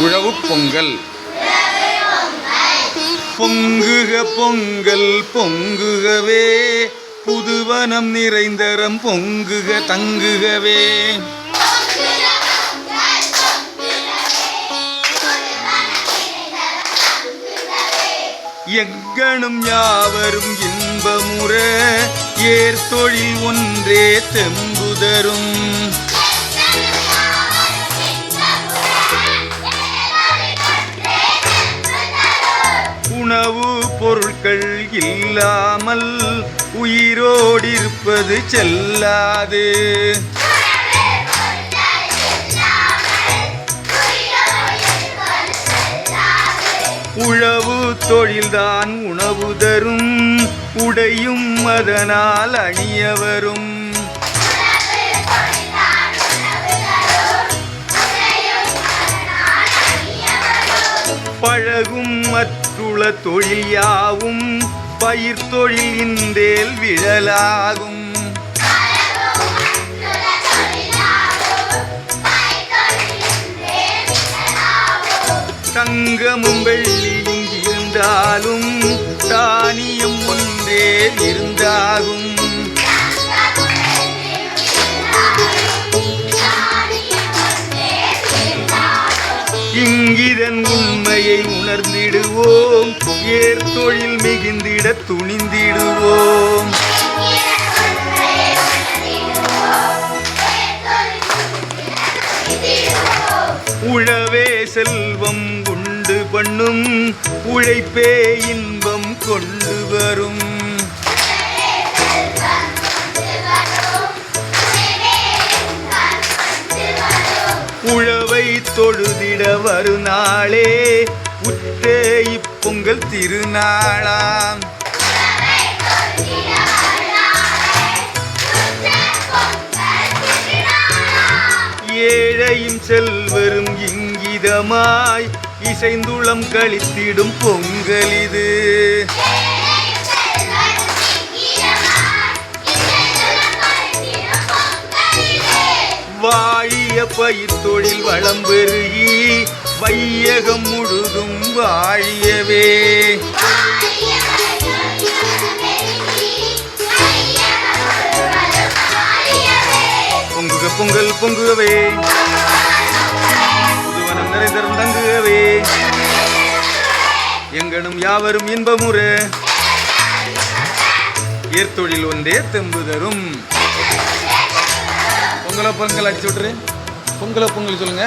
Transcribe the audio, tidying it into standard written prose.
உழவு பொங்கல். பொங்குக பொங்கல் பொங்குகவே, புதுவனம் நிறைந்தரம் பொங்குக தங்குகவே. எங்கனும் யாவரும் இன்பமுற, ஏர்தொழில் ஒன்றே தெம்புதரும். உணவு பொருட்கள் இல்லாமல் உயிரோடிருப்பது செல்லாது. உழவு தொழில்தான் உணவு தரும், உடையும் அதனால் அணியவரும். பழகும் மற்றுள்ள தொழில் யாவும் பயிர் தொழில் இன்றேல் விழலாகும். தங்கமும் வெள்ளியும் இருந்தாலும் தானியம் ஒன்றே இருந்தாகும். இங்கிதன் உண்மையை உணர்ந்திடுவோம், ஏர்தொழில் மிகுந்திட துணிந்திடுவோம். உழவே செல்வம் உண்டு பண்ணும், உழைப்பே இன்பம் கொண்டு வரும். உழவை தொழுதிட வருநாளே, உற்றே இப்பொங்கல் திருநாளாம். ஏழையும் செல்வரும் இங்கிதமாய் இசைந்துளம் கழித்திடும் பொங்கல் இது. வாழிய பயிர் தொழில் வளம் பெருகி, வையகம் முழுதும் வாழியவே. பொங்குக பொங்கல் பொங்குகவே, புதுவனம் நிறைந்தரம் தங்குகவே. எங்கனும் யாவரும் இன்பமுற, ஏர்தொழில் ஒன்றே தெம்பு தரும். பொங்கலோ பொங்கல் அடிச்சு விட்டுரு. பொங்கலோ பொங்கல் சொல்லுங்க.